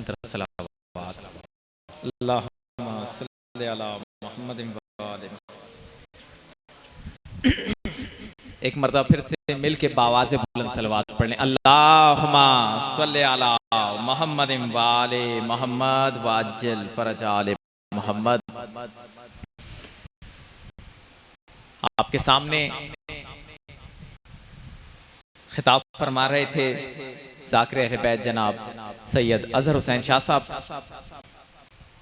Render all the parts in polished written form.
सलावत अल्लाहुम्मा सल्ली अला मुहम्मदिन व आले। एक मर्तबा फिर से मिल के बावाज़े बुलंद सलवात पढ़ लें। अल्लाहुम्मा सल्ली अला मुहम्मदिन व आले मुहम्मद वाज्जिल फरज आले मोहम्मद। आपके सामने खिताब फरमा रहे थे ज़ाकिर अहले बैत जनाब सैयद अज़हर हुसैन शाह साहब।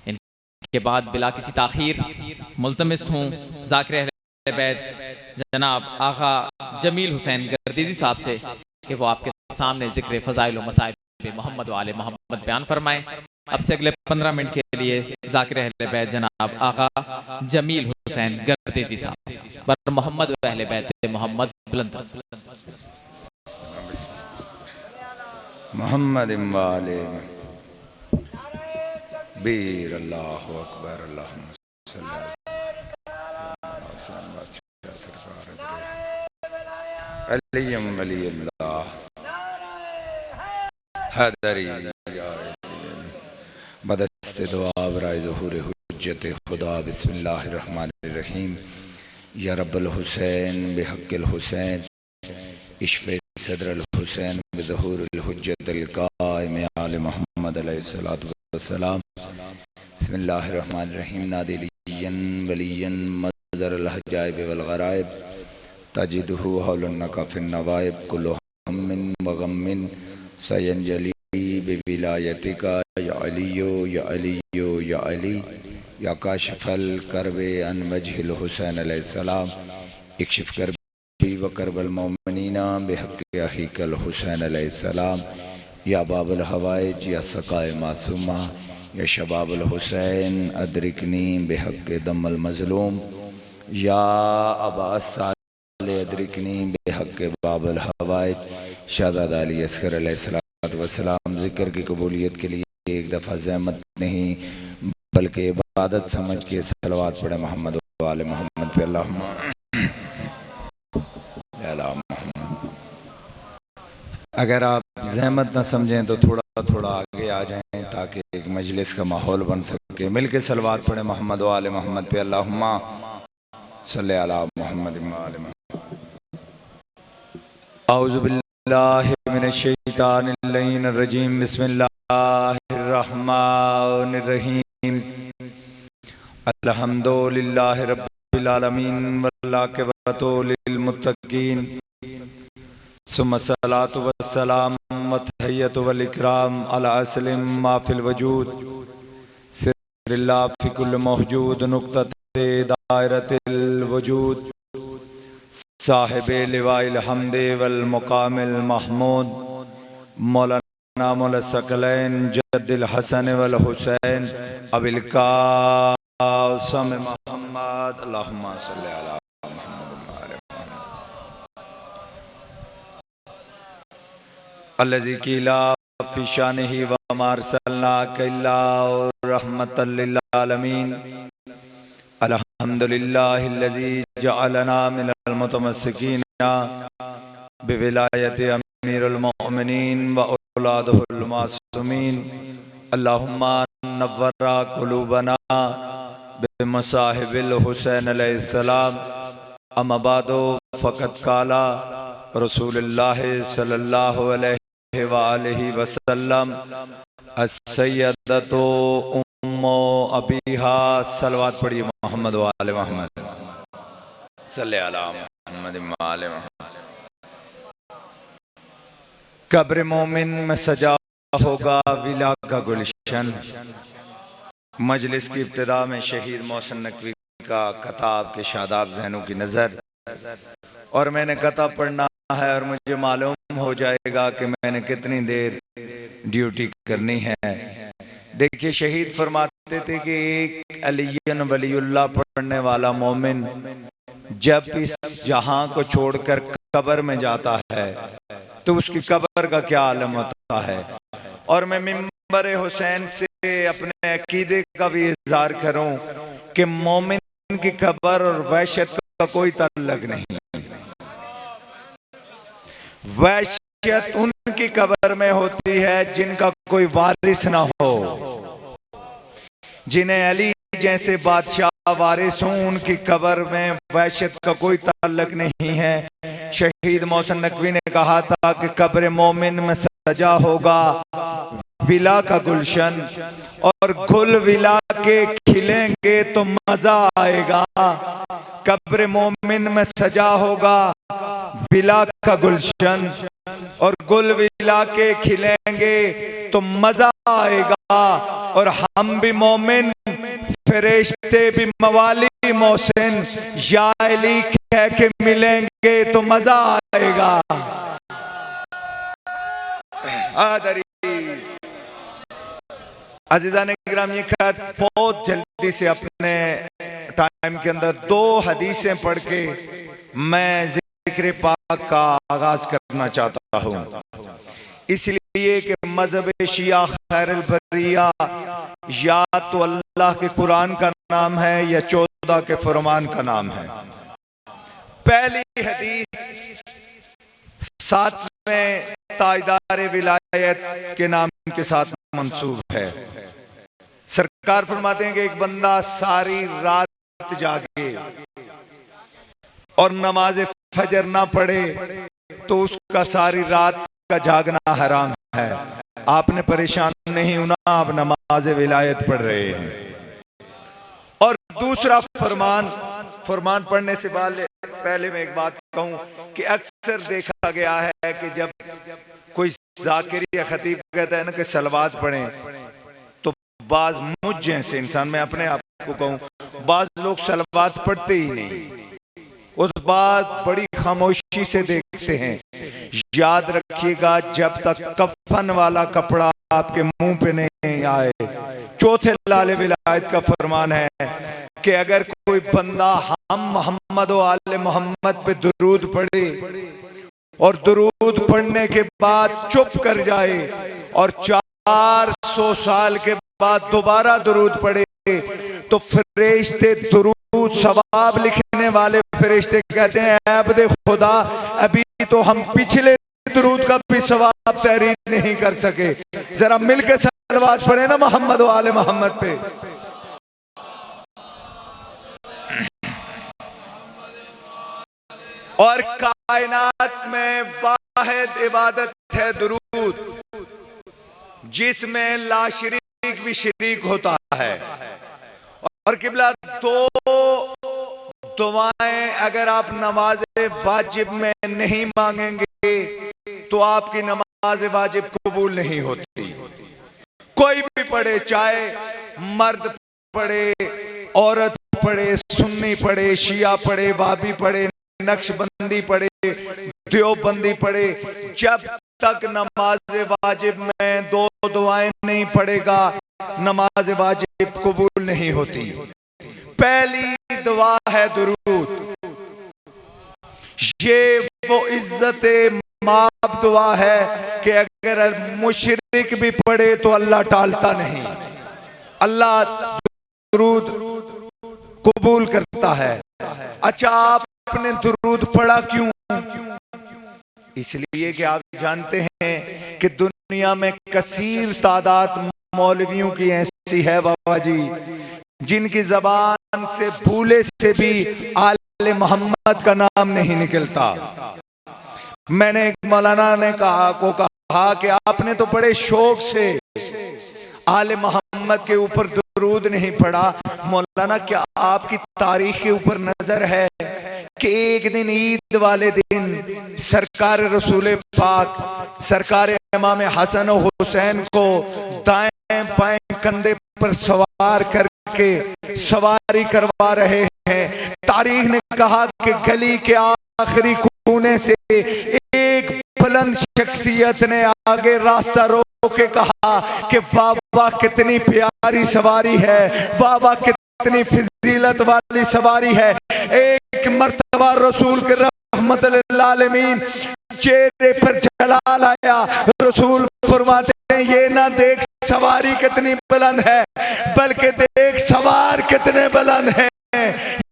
इनके बाद बिला किसी ताख़ीर मुल्तमिस हूँ ज़ाकिर अहले बैत जनाब आगा जमील हुसैन गर्दीज़ी साहब से कि वो आपके सामने ज़िक्र फ़ज़ाइल व मसाइल पे मोहम्मद व आले मोहम्मद बयान फरमाएं। अब से अगले 15 मिनट के लिए ज़ाकिर अहले बैत जनाब आगा जमील हुसैन गर्दीज़ी साहब पर मोहम्मद व अहले बैत मोहम्मद बुलंद मोहम्मद वाले बीर अल्लाहु अकबर अल्लाहुम्मा सल्ली अलियम वलीउल्लाह हैदरी बदस्ते दुआ बराए ज़हूर हुज्जत खुदा बिस्मिल्लाहिर रहमानिर रहीम। या रब्बल हुसैन बिहक़्क़िल हुसैन इश्फ़े सदरुल हुसैन बिज़हूरिल हुज्जतिल क़ाइम आले मोहम्मद अलैहिस्सलातु वस्सलाम। बिस्मिल्लाहिर रहमानिर रहीम। नादिलियन वलियन मज़रल हजाइब वल गराइब तजिदहु हौलन नकाफ़िन नवाइब कुल्लु हम्मिन व गम्मिन सयंजली बिविलायतिका या अलियो या अलियो या अली या काशिफ़ल करबे अन वजहिल हुसैन अलैहिस्सलाम इक्शिफ़ करबी व करबल मोमिनीना बिहक़्क़ि अख़ीकल हुसैन अलैहिस्सलाम। या बाबुल हवाइज या सक़ाए मासूमा या शबाबुल हुसैन अदरिकनी बिहक़्क़ि दम्मल मज़लूम या अबा साले अदरिकनी बिहक़्क़ि बाबुल हवाइज शहज़ादा अली अस्कर अलैहिस्सलातु वस्सलाम। ज़िक्र की कबूलियत के लिए एक दफ़ा ज़हमत नहीं बल्कि इबादत समझ के सलवात पढ़े मोहम्मद व आले मोहम्मद पे। अल्लाहुम्मा अला मोहम्मद। अगर आप ज़हमत न समझें तो थोड़ा थोड़ा आगे आ जाएं ताकि एक मजलिस का माहौल बन सके। मिल के सलवात पढ़े मोहम्मद व आले मोहम्मद पे। अल्लाहुम्मा सल्ली अला मुहम्मद व आले मोहम्मद। औज़ु बिल्लाहि मिनश शैतानिर रजीम। बिस्मिल्लाहिर रहमानिर रहीम। अल्हम्दुलिल्लाहि रब्बिल आलमीन वल आक़िबतु लिल मुत्तक़ीन सुम्मा सलातु वस्सलाम व तहियतु वल इकराम अला अस्लिम मा फिल वजूद सिर्रिल्लाह फी कुल्लि मौजूद नुक़्तते दायरतिल वजूद साहिबे लिवाइल हम्दे वल मुक़ामिल महमूद मौलाना मौला सकलैन जद्दिल हसन वल हुसैन अबिल क़ासिम मोहम्मद। अल्लाहुम्मा सल्ली अला मुहम्मद व आले अल्लज़ी क़ीला फ़ी शानिही व मा अरसलनाका इल्ला रहमतल लिल आलमीन। अल्हम्दुलिल्लाहिल्लज़ी जअलना मिनल मुतमस्सिकीना बिविलायति अमीरुल मोमिनीन व औलादुहुल मासूमीन। अल्लाहुम्मा नव्वर क़ुलूबना बिमसाहिबिल हुसैन अलैहिस्सलाम। अम्मा बादो फ़क़द क़ाला रसूलुल्लाह सल्लल्लाहु अलैहि व आलिहि वसल्लम अस्सय्यदतु उम्मु अबीहा। सलवात पढ़िए मोहम्मद व आले मोहम्मद। सल्ले अला मुहम्मद व आले मोहम्मद। कब्र मोमिन में सजा होगा विला का गुलशन। मजलिस की इब्तिदा में शहीद मोहसिन नकवी का कताब के शादाब ज़हनों की नज़र और मैंने कताब पढ़ना है और मुझे मालूम हो जाएगा कि मैंने कितनी देर ड्यूटी करनी है। देखिए शहीद फरमाते थे कि एक अलियन वलीउल्लाह पढ़ने वाला मोमिन जब इस जहां को छोड़कर कब्र में जाता है तो उसकी कब्र का क्या आलम होता है। और मैं मिंबर हुसैन से अपने अकीदे का भी इज़हार करूं कि मोमिन की कब्र और वहशत का कोई ताल्लुक नहीं। वहशत उनकी कब्र में होती है जिनका कोई वारिस ना हो, जिन्हें अली जैसे बादशाह वारिस हों, उनकी कब्र में वहशत का कोई ताल्लुक नहीं है। शहीद मोहसिन नकवी ने कहा था कि कब्र मोमिन में सजा होगा विला का गुलशन, और गुल विला के खिलेंगे तो मजा आएगा। कब्र मोमिन में सजा होगा विला का गुलशन, और गुल विला के खिलेंगे तो मजा आएगा। और हम भी मोमिन, फरिश्ते भी मवाली मोहसिन, या अली कह के मिलेंगे तो मजा आएगा। आदरी अज़ीज़ान किराम, ये खत बहुत जल्दी से अपने टाइम के अंदर 2 हदीसें पढ़ के मैं ज़िक्र पाक का आगाज करना चाहता हूँ, इसलिए कि मज़हब शिया खैरुल बरिया या तो अल्लाह के कुरान का नाम है या 14 के फरमान का नाम है। पहली हदीस 7वें ताजदार विलायत के नाम के साथ मंसूब है। सरकार फरमाते हैं कि एक बंदा सारी रात जागे और नमाज फजर ना पढ़े तो उसका सारी रात का जागना हराम है। आपने परेशान नहीं होना, आप नमाज विलायत पढ़ रहे हैं। और दूसरा फरमान पढ़ने से पहले मैं एक बात कहूं कि अक्सर देखा गया है कि जब कोई जाकिर या खतीब कहता है ना कि सलवात पढ़ें, तो बाज मुझ जैसे इंसान, मैं अपने आप को कहूं, बाज लोग सलवात पढ़ते ही नहीं, उस बात बड़ी खामोशी से देखते हैं। याद रखिएगा, जब तक कफन वाला कपड़ा आपके मुंह पे नहीं आए। चौथे लाले विलायत का फरमान है कि अगर कोई बंदा हम मोहम्मद व आले मोहम्मद पे दुरूद पढ़े और दुरूद पढ़ने के बाद चुप कर जाए और 400 साल के बाद दोबारा दुरूद पढ़े, तो फरिश्ते दुरूद सवाब लिखने वाले फरिश्ते कहते हैं, अब्दे खुदा, अभी तो हम पिछले दुरूद का भी सवाब तहरीर नहीं कर सके, जरा मिलके सलवात पढ़े ना मोहम्मद व आले मोहम्मद पे। और कायनात में वाहिद इबादत है दुरूद, जिसमें ला शरीक भी शरीक होता है। और किबला 2 दुआएं अगर आप नमाज वाजिब में नहीं मांगेंगे तो आपकी नमाज वाजिब कबूल नहीं होती। कोई भी पढ़े, चाहे मर्द पढ़े, औरत पढ़े, सुन्नी पढ़े, शिया पढ़े, वाबी पढ़े, नक्शबंदी पढ़े, देवबंदी पढ़े, जब तक नमाज वाजिब में 2 दुआएं नहीं पढ़ेगा, नमाज वाजिब कबूल नहीं होती। पहली दुआ है दुरूद, ये वो इज्जत माप दुआ है कि अगर मुशरिक भी पढ़े तो अल्लाह टालता नहीं, अल्लाह दुरूद कबूल करता है। अच्छा, आपने दुरूद पढ़ा क्यों? इसलिए कि आप जानते हैं कि दुनिया में कसीर तादाद मौलवियों की ऐसी है बाबा जी, जिनकी जबान से भूले से भी आले मोहम्मद का नाम नहीं निकलता। मैंने एक मौलाना ने कहा कि आपने तो बड़े शौक से आले मोहम्मद के ऊपर दुरूद नहीं पढ़ा। मौलाना, क्या आपकी तारीख के ऊपर नजर है कि एक दिन ईद वाले दिन सरकार रसूल पाक, सरकार इमाम हसन और हुसैन को दाएं बाएं कंधे पर सवार करके सवारी करवा रहे हैं। तारीख ने कहा कि गली के आखिरी कोने से एक बुलंद शख्सियत ने आगे रास्ता रोक के कहा कि बाबा कितनी प्यारी सवारी है, बाबा कितनी फजीलत वाली सवारी है। एक मर्तबा रसूल के रहमत लिल आलमीन चेहरे पर जलाल आया। रसूल फरमाते हैं, ये ना देख सवारी कितनी बुलंद है, बल्कि देख सवार कितने बुलंद हैं,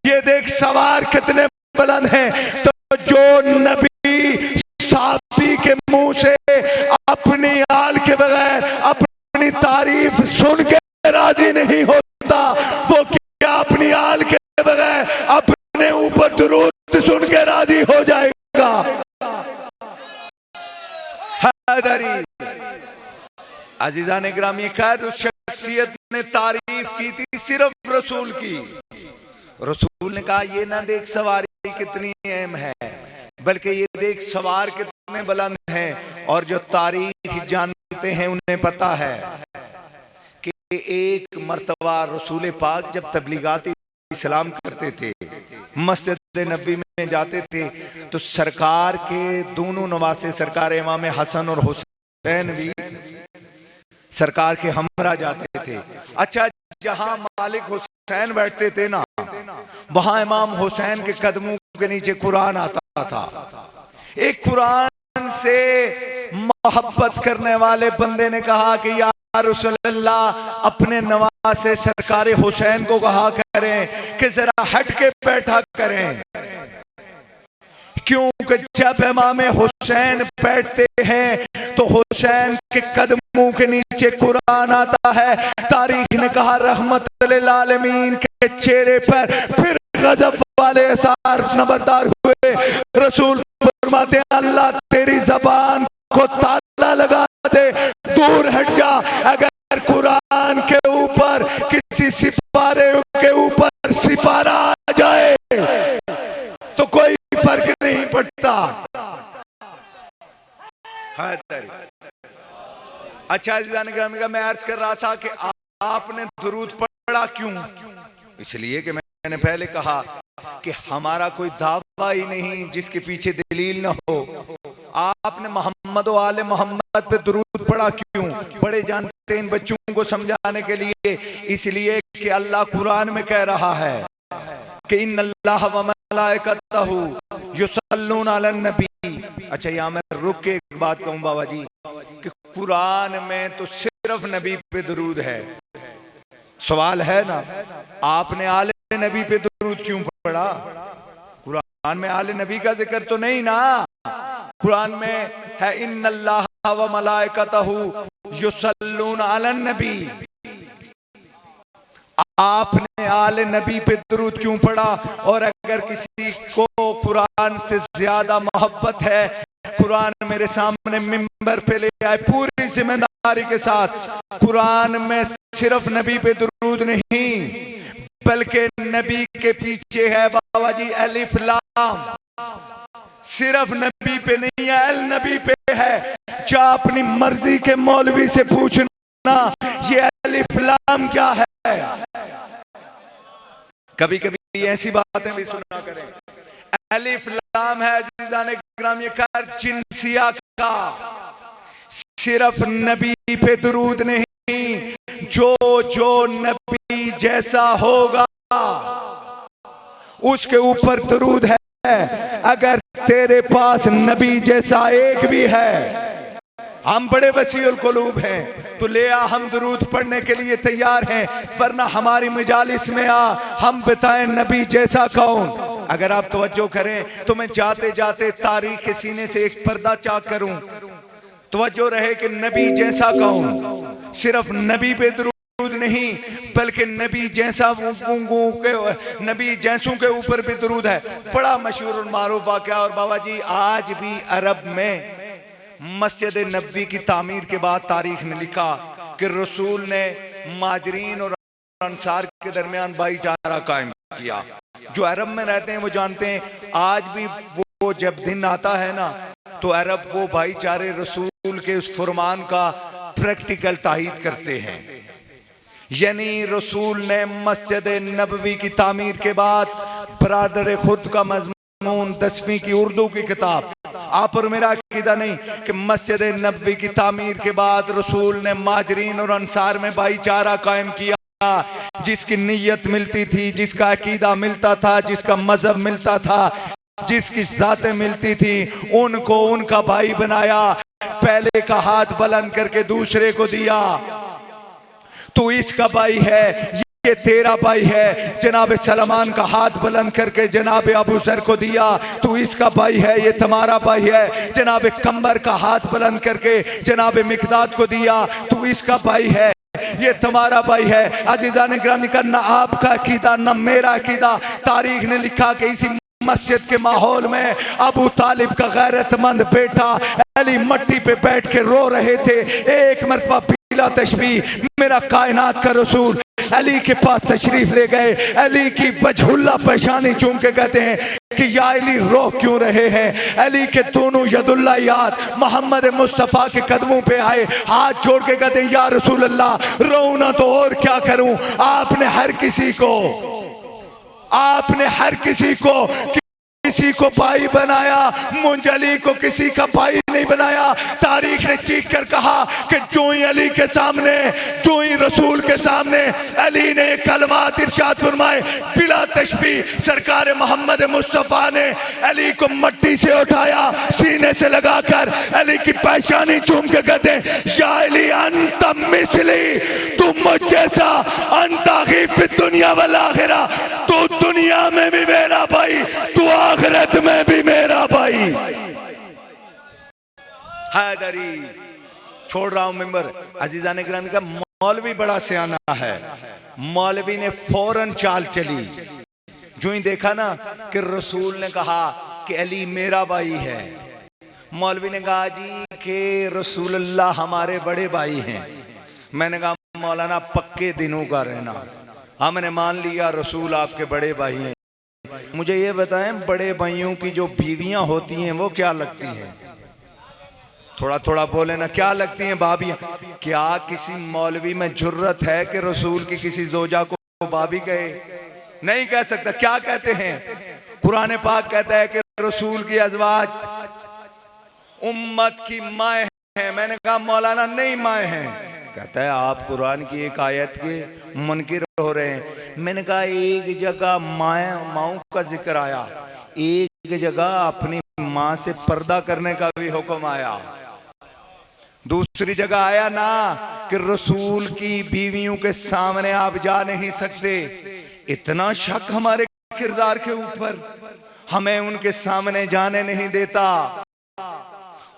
ये देख सवार कितने बुलंद हैं। तो जो नबी साहबी के मुंह से अपनी आल के बगैर, अपने तारीफ। अजीजा ने ग्रामी खैर उस शख्सियत ने तारीफ की थी सिर्फ रसूल की। रसूल ने कहा ये ना देख सवारी कितनी अहम है, बल्कि ये देख सवार कितने बुलंद हैं। और जो तारीख जानते हैं उन्हें पता है कि एक मर्तबा रसूल पाक जब तबलीगात इस्लाम करते थे, मस्जिद नबी में जाते थे, तो सरकार के दोनों नवासे सरकार इमाम हसन और हुसैन भी सरकार के हमरा जाते थे। अच्छा, जहां मालिक हुसैन बैठते थे ना, वहां इमाम हुसैन के कदमों के नीचे कुरान आता था। एक कुरान से मोहब्बत करने वाले बंदे ने कहा कि या रसूलल्लाह, अपने नवासे सरकार हुसैन को कहा करें कि जरा हट के बैठा करें, क्योंकि जब इमाम हुसैन बैठते हैं तो हुसैन के कदमों के नीचे कुरान आता है। तारीख ने कहा रहमत लिल आलमीन के चेहरे पर फिर गजब वाले असार नबरदार हुए। रसूल फरमाते हैं अल्लाह तेरी जबान को ताला लगा दे, दूर हट जा। अगर कुरान के ऊपर किसी सिपारे के ऊपर सिपारा आ जाए तो कोई फर्क नहीं पड़ता। अच्छा ग्रामी का मैं अर्ज कर रहा था कि आपने दुरूद पढ़ा क्यों? इसलिए कि मैंने पहले कहा कि हमारा कोई दावा ही नहीं जिसके पीछे दलील न हो। आपने मोहम्मद व आले मोहम्मद पे दुरूद पढ़ा क्यों? बड़े जानते हैं इन बच्चों को समझाने के लिए, इसलिए कि अल्लाह कुरान में कह रहा है कि इन्नल्लाह व मलाइकतहू युसल्लूना अलन नबी। अच्छा, यहाँ मैं रुक के एक बात कहूँ बाबा जी कि कुरान में तो सिर्फ नबी पे दुरूद है। सवाल है ना, आपने आले नबी पे दुरूद क्यों पढ़ा? कुरान में आले नबी का जिक्र तो नहीं ना। कुरान में है इन्नल्लाह व मलाइकतहू युसल्लूना अलन नबी। आपने आले नबी पे दुरूद क्यों पढ़ा? और अगर किसी को कुरान से ज्यादा मोहब्बत है, कुरान मेरे सामने मिंबर पे ले आए पूरी जिम्मेदारी के साथ। कुरान में सिर्फ नबी पे दुरूद नहीं, बल्कि नबी के पीछे है बाबा जी अलिफ लाम। सिर्फ नबी पे नहीं है, अल नबी पे है। जा अपनी मर्जी के मौलवी से पूछना ये अलिफ लाम क्या है। कभी कभी ऐसी बातें भी सुना करें। अलिफ लाम है अजीजान ग्रामी कार जिनसिया का। सिर्फ नबी पे दुरूद नहीं, जो जो नबी जैसा होगा उसके ऊपर दुरूद है। अगर तेरे पास नबी जैसा एक भी है, हम बड़े वसीउल कुलूब हैं, तो ले आ, हम दुरूद पढ़ने के लिए तैयार हैं। वरना हमारी मजालिस में आ, हम बताएं नबी जैसा कौन। अगर आप तवज्जो करें तो मैं जाते जाते तारीख के सीने से एक पर्दा चाक करूं, तवज्जो रहे कि नबी जैसा कौन। सिर्फ नबी पे दुरूद नहीं, बल्कि नबी जैसा नबी जैसों के ऊपर भी दुरूद है। बड़ा मशहूर और मारूफ वाक़या। और बाबा जी आज भी अरब में मस्जिद नबी की तामीर के बाद तारीख ने लिखा कि रसूल ने माजरीन और अंसार के दरमियान भाईचारा कायम किया। जो अरब में रहते हैं वो जानते हैं, आज भी वो जब दिन आता है ना, तो अरब वो भाईचारे रसूल के उस फरमान का प्रैक्टिकल ताहीद करते हैं। यानी रसूल ने मस्जिद नबवी की तामीर के बाद बरादर खुद का मजमून 10वीं की उर्दू की किताब, आप और मेरा अकीदा नहीं कि मस्जिद नबवी की तामीर के बाद रसूल ने माजरीन और अंसार में भाईचारा कायम किया। जिसकी नीयत मिलती थी, जिसका अकीदा मिलता था, जिसका मजहब मिलता था, जिसकी जातें मिलती थी, उनको उनका भाई बनाया। पहले का हाथ बुलंद करके दूसरे को दिया, तू इसका भाई है, ये तेरा भाई है। जनाब सलमान का हाथ बुलंद करके जनाब अबू जर को दिया, तू इसका भाई है, ये तुम्हारा भाई है। जनाब कंबर का हाथ बुलंद करके जनाब मिकदाद को दिया, तू इसका भाई है, ये तुम्हारा भाई है। अजीजान ग्रामी का ना आपका अकीदा ना मेरा अकीदा। तारीख ने लिखा कि इसी मस्जिद के माहौल में अबू तालिब का गैरतमंद बेटा अली मट्टी पे बैठ के रो रहे थे। एक मरतबा बिला तशबीह मेरा कायनात का रसूल अली के पास तशरीफ ले गए। अली की बजहुल्ला पेशानी चूम के कहते हैं कि या अली रो क्यों रहे हैं। अली के दोनों यदुल्ला याद मोहम्मद मुस्तफ़ा के कदमों पे आए, हाथ जोड़ के कहते हैं या रसूल अल्लाह रो ना तो और क्या करूं। आपने हर किसी को भाई बनाया, मुझ अली को किसी का भाई नहीं बनाया। तारीख ने चीख कर कहा कि जो ही अली के सामने, जो ही रसूल के सामने अली ने कलमात इरशाद फरमाए बिला तशबीह सरकार मोहम्मद मुस्तफ़ा ने अली को मट्टी से उठाया, सीने से लगाकर अली की पेशानी चूम के कहते या अली अंत मिसली, तू मुझ जैसा, अंत अखी फी दुनिया वल आखिरा, तू दुनिया में भी मेरा भाई, तू आखिरत में भी मेरा भाई। हैदरी छोड़ रहा हूं मेंबर। अजीजान गिरामी का मौलवी बड़ा सियाना है। मौलवी ने फौरन चाल चली, जो ही देखा ना कि रसूल ने कहा कि अली मेरा भाई है, मौलवी ने कहा जी कि रसूलुल्लाह हमारे बड़े भाई हैं। मैंने कहा मौलाना पक्के दिनों का रहना, हमने मान लिया रसूल आपके बड़े भाई हैं। मुझे ये बताएं बड़े भाइयों की जो बीवियां होती हैं वो क्या लगती हैं? थोड़ा थोड़ा बोले ना, क्या लगती हैं भाभी? क्या किसी मौलवी में जुर्रत है कि रसूल की किसी जोजा को भाभी कहे? नहीं कह सकता। क्या कहते हैं? कुरान पाक कहता है कि रसूल की अज़वाज उम्मत की माए हैं। मैंने कहा मौलाना नहीं माए हैं। कहता है आप कुरान की एक आयत के मुनकिर हो रहे हैं। मैंने कहा एक जगह माओं का जिक्र आया, एक जगह अपनी माँ से पर्दा करने का भी हुक्म आया, दूसरी जगह आया ना कि रसूल की बीवियों के सामने आप जा नहीं सकते। इतना शक हमारे किरदार के ऊपर, हमें उनके सामने जाने नहीं देता,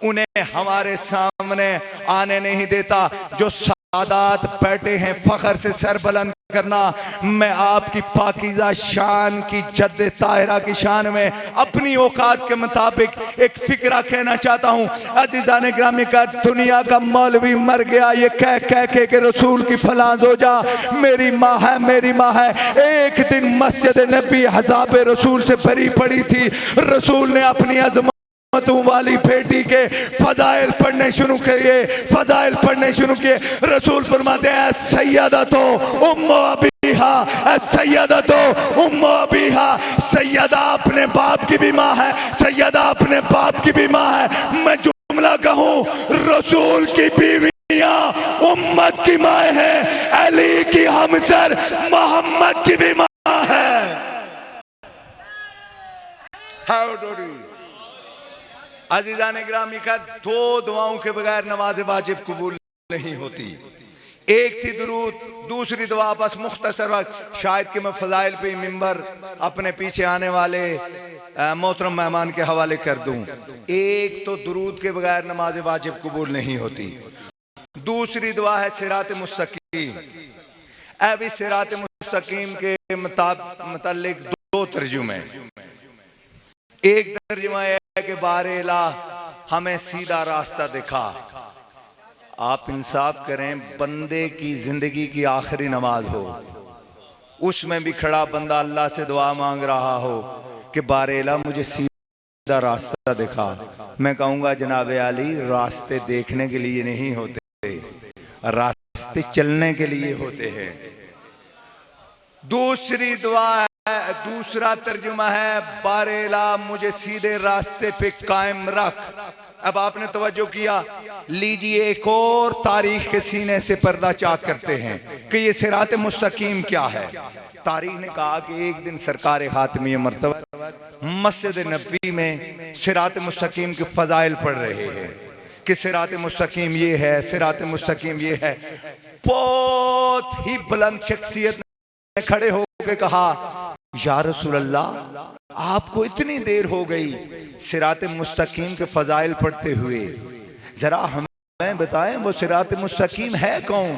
उन्हें हमारे सामने आने नहीं देता। जो सादात बैठे हैं फखर से सर बुलंद करना, मैं आपकी पाकीज़ा शान की जद्द ताहिरा की शान में अपनी औकात के मुताबिक एक फिक्रा कहना चाहता हूँ। अज़ीज़ान गिरामी का दुनिया का मौलवी मर गया ये कह कह के रसूल की फलां जोजा मेरी माँ है, मेरी माँ है। एक दिन मस्जिद नबी हज़ाब रसूल से भरी पड़ी थी। रसूल ने अपनी अज़मत वाली बेटी के फजाइल पढ़ने शुरू किए, फजाइल पढ़ने शुरू किए। रसूल फरमाते हैं सैयदतो उम्मु अबीहा, सैयदतो उम्मु अबीहा, सैयदा अपने बाप की भी माँ है, सैयदा अपने बाप की भी माँ है। मैं जुमला कहूँ, रसूल की बीवियाँ उम्मत की माँ है, अली की हमसर मोहम्मद की भी माँ है। अज़ीज़ान गिरामी का दो दुआओं के बगैर नमाज वाजिब कबूल नहीं होती। एक थी दुरूद, दूसरी दुआ बस मुख्तसर वक्त शायद कि मैं फजाइल पे मिंबर अपने पीछे आने वाले मोहतरम मेहमान के हवाले कर दूं। एक तो दुरूद के बगैर नमाज वाजिब कबूल नहीं होती, दूसरी दुआ है सिरात मुस्तकीम। अभी सिरात मुस्तकीम के मुतालिक दो तर्जुमे। एक तर्जुमा है कि बारेला हमें सीधा रास्ता दिखा। आप इंसाफ करें, बंदे की जिंदगी की आखिरी नमाज हो, उसमें भी खड़ा बंदा अल्लाह से दुआ मांग रहा हो कि बारेला मुझे सीधा रास्ता दिखा। मैं कहूँगा जनाब अली रास्ते देखने के लिए नहीं होते, रास्ते चलने के लिए होते हैं। दूसरी दुआ है, दूसरा तर्जुमा है बारेला मुझे सीधे रास्ते पे कायम रख। अब आपने तवज्जो किया, लीजिए एक और तारीख के सीने से पर्दा चाक करते हैं कि ये सिरात मुस्तकीम क्या है। तारीख ने कहा कि एक दिन सरकार खातिमी मर्तबा मस्जिद नबी में सिरात मुस्तकीम के फजाइल पढ़ रहे हैं कि सिरात मुस्तकीम ये है, सिरात मुस्तकीम ये है। बहुत ही बुलंद शख्सियत ने खड़े होकर कहा या रसूल अल्लाह आपको इतनी देर हो गई सिरात मुस्तकीम के फजाइल पढ़ते हुए, जरा हमें बताएं वो सिरात मुस्तकीम है कौन?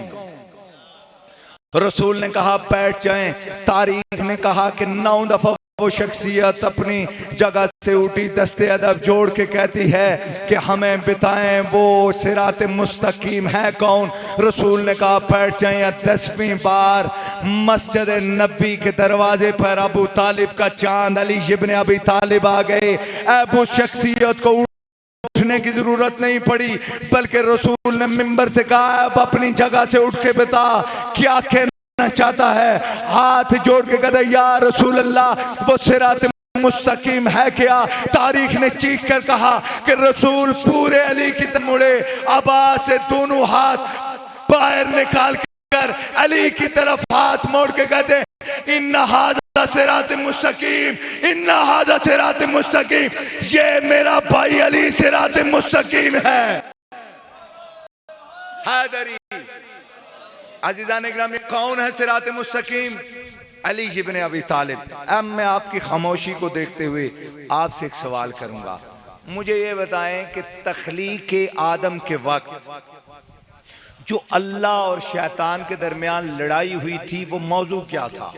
रसूल ने कहा बैठ जाएं। तारीख ने कहा कि 9 दफा वो शख्सियत अपनी जगह से उठी, दस्ते अदब जोड़ के कहती है कि हमें बताएं वो सिरात मुस्तकीम है कौन। रसूल ने कहा बैठ जाए। 10वीं बार मस्जिद नबी के दरवाजे पर अबू तालिब का चांद अली इब्न अबी तालिब आ गए। अब उस शख्सियत को उठने की जरूरत नहीं पड़ी, बल्कि रसूल ने मिंबर से कहा अब अपनी जगह से उठ के बता क्या कहना चाहता है। हाथ जोड़ के कहते या रसूल अल्लाह वो सिरात मुस्तकीम है क्या। तारीख ने चीख कर कहा कि रसूल पूरे अली की तरफ मुड़े, अबा से दोनों हाथ बाहर निकाल कर अली की तरफ हाथ मोड़ के कहते इन्ना हाज़ा सिरात मुस्तकीम, इन्ना हाज़ा सिरात मुस्तकीम, ये मेरा भाई अली सिरात मुस्तकीम है। हैदरी अज़ीज़ान इकराम, कौन है सिरात मुस्तकीम? अली इब्न अबी तालिब। अब मैं आपकी खामोशी को देखते हुए आपसे एक सवाल करूंगा। मुझे ये बताएं कि तख्लीक आदम के वक्त जो अल्लाह और शैतान के दरमियान लड़ाई हुई थी वो मौजू क्या था?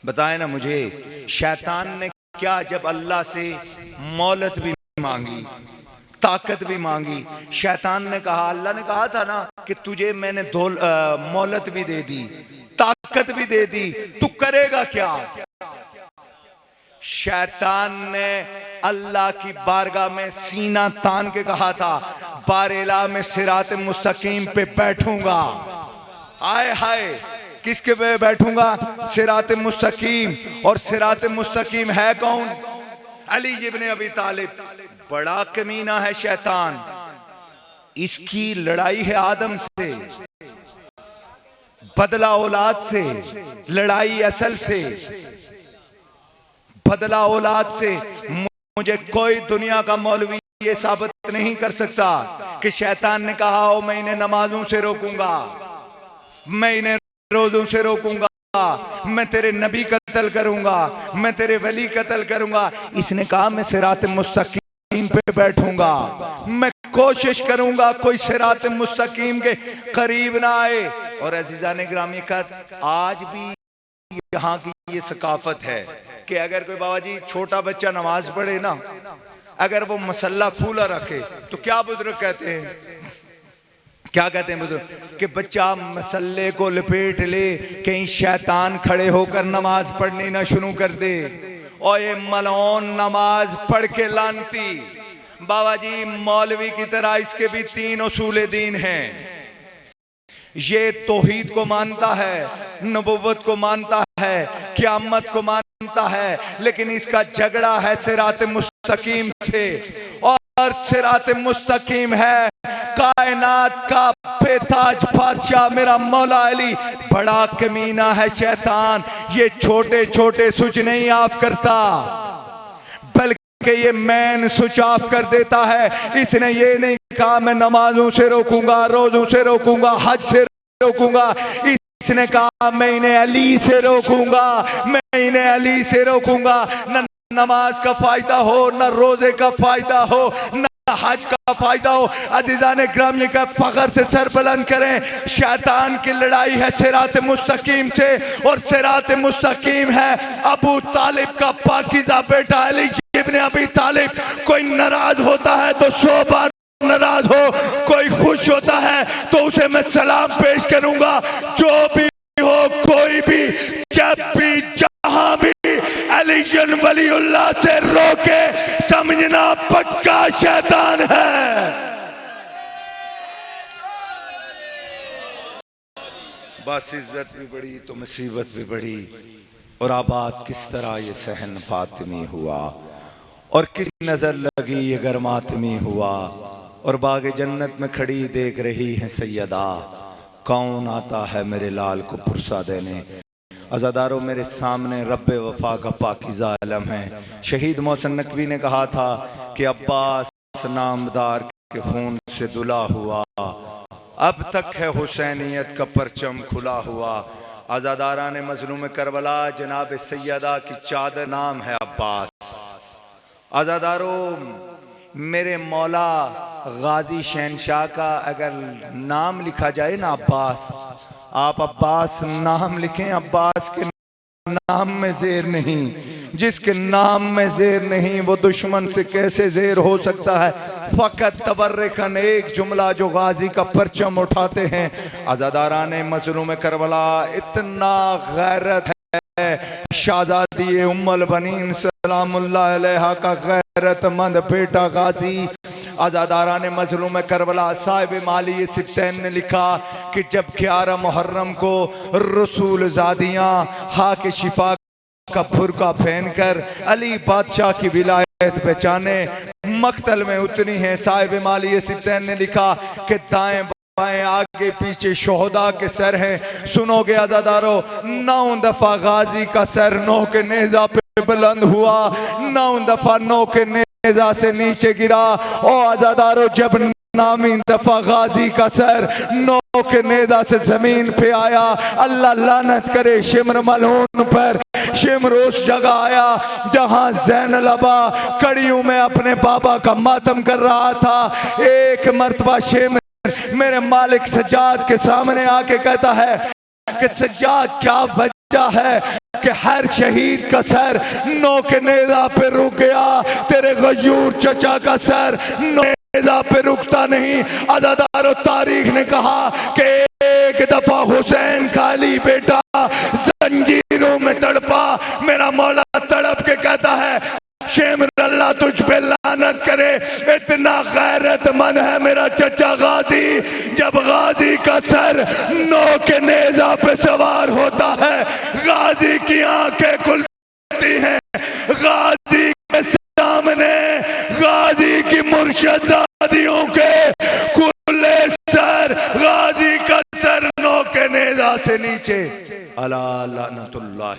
बताएं ना मुझे। शैतान ने क्या जब अल्लाह से मोहलत भी मांगी, ताकत भी मांगी, शैतान ने कहा, अल्लाह ने कहा था ना कि तुझे मैंने मोहलत भी दे दी, ताकत भी दे दी, तू करेगा क्या? शैतान ने अल्लाह की बारगाह में सीना तान के कहा था बारेला में सिरात मुस्तकीम पे बैठूंगा। आए हाय, किसके पे बैठूंगा? सिरात मुस्तकीम। और सिरात मुस्तकीम है कौन? अली इब्न अबी तालिब। बड़ा कमीना है शैतान। इसकी लड़ाई है आदम से, बदला औलाद से, लड़ाई असल से, बदला औलाद से। मुझे कोई दुनिया का मौलवी ये साबित नहीं कर सकता कि शैतान ने कहा हो मैं इन्हें नमाजों से रोकूंगा, मैं इन्हें रोजों से रोकूंगा, मैं तेरे नबी कत्ल करूंगा, मैं तेरे वली कत्ल करूंगा। इसने कहा मैं सिरात मुस्तकीम पे बैठूंगा, मैं कोशिश करूंगा कोई सिरात मुस्तकीम के करीब ना आए। और अज़ीज़ान ग्रामी का आज भी यहाँ की ये सकाफत है कि अगर कोई बाबा जी छोटा बच्चा नमाज पढ़े ना, अगर वो मसल्ला खुला रखे तो क्या बुजुर्ग कहते हैं, क्या कहते हैं बुजुर्ग कि बच्चा मसल्ले को लपेट ले, कहीं शैतान खड़े होकर नमाज पढ़नी ना शुरू कर दे। और ये मलौन नमाज पढ़ के लानती बाबा जी मौलवी की तरह इसके भी 3 उसूल दीन हैं। ये तौहीद को मानता है, नबुव्वत को मानता है, क़यामत को मानता है, लेकिन इसका झगड़ा है सिरात मुस्तकीम से। और सिरात मुस्तकीम है कायनात का बेताज बादशाह मेरा मौला अली। बड़ा कमीना है शैतान। ये छोटे छोटे स्विच नहीं ऑफ करता, बल्कि ये मैन स्विच ऑफ कर देता है। इसने ये नहीं कहा मैं नमाजों से रोकूंगा, रोजों से रोकूंगा, हज से रोकूंगा। इसने कहा मैं इन्हें अली से रोकूंगा, मैं इन्हें अली से रोकूंगा। न नमाज का फायदा हो, न रोजे का फायदा हो, न हज का फायदा हो। अज़ीज़ान ग्रामी का फख्र से सर बुलंद करें। शैतान की लड़ाई है सिरात मुस्तकीम से, और सिरात मुस्तकीम है अबू तालिब का पाकीज़ा बेटा अली इब्न अबी तालिब। कोई नाराज होता है तो 100 बार नाराज हो, कोई खुश होता है तो उसे मैं सलाम पेश करूंगा। जो भी हो, कोई भी, जब भी, जहां भी अली वलीउल्लाह से रोके समझना पक्का शैतान है। बस इज्जत भी बड़ी तो मुसीबत भी बड़ी। और आबाद किस तरह ये सहन फातिमी हुआ, और किस नजर लगी ये गरमातमी हुआ। और बाग जन्नत में खड़ी देख रही है सैयदा, कौन आता है मेरे लाल को पुरसा देने। अज़ादारों मेरे सामने रब्बे वफा का पाकीज़ा आलम है। शहीद मोहसिन नकवी ने कहा था कि अब्बास नामदार के खून से दुला हुआ, अब तक है हुसैनियत का परचम खुला हुआ। अज़ादारा ने मज़लूम करबला जनाब सैयदा की चादर नाम है अब्बास। अज़ादारों मेरे मौला गाजी शहनशाह का अगर नाम लिखा जाए ना अब्बास, आप अब्बास नाम लिखें, अब्बास के नाम में ज़ेर नहीं, जिसके नाम में ज़ेर नहीं वो दुश्मन से कैसे ज़ेर हो सकता है। फ़कत तबर्रकन, एक जुमला जो गाजी का परचम उठाते हैं। अज़ादाराने मज़लूम करबला इतना गैरत है, शाहज़ादी उम्मुल बनीन सलामुल्लाह अलैहा का गैरतमंद बेटा गाजी। आज़ादाराने मज़लूम करबला साहिब माली सित्तैन ने लिखा कि जब 11 मुहर्रम को रसूल ज़ादियाँ हाक शिफा का फुरका पहन कर अली बादशाह की विलायत पहचाने मक्तल में उतनी है। साहिब माली सित्तैन ने लिखा कि दाएं बाएं आगे पीछे शोहदा के सर हैं। सुनोगे आज़ादारो, 9 दफा गाजी का सर 9 के नेज़ा पे बुलंद हुआ, 9 दफा 9 के नेज़ा से नीचे गिरा। ओ आज़ादारो, जब नामी दफा गाजी का सर 9 के नेज़ा से जमीन पे आया, अल्लाह लानत करे शिमर मलून पर। शिमर उस जगह आया जहां ज़ैनलबा कड़ियों में अपने बाबा का मातम कर रहा था। एक मर्तबा शिमर मेरे मालिक सज्जाद के सामने आके कहता है कि सज्जाद, क्या वजह है कि हर शहीद का सर 9 के नेज़ा पे रुक गया, तेरे गयूर चचा का सर 9 नेज़ा पे रुकता नहीं। अज़ादारो, तारीख ने कहा कि एक दफा हुसैन का अली बेटा जंजीरों में तड़पा। मेरा मौला तड़प के कहता है, शेमर अल्लाह तुझ पे लानत करे, इतना गैरतमंद है मेरा चचा गाजी। जब गाजी का सर 9 के नेज़ा पे सवार होता है, गाजी की आंखें खुलती हैं। गाजी के सामने गाजी की मुर्शदादियों के खुले सर, गाजी का सर 9 के नेज़ा से नीचे। अला लानतुल्लाह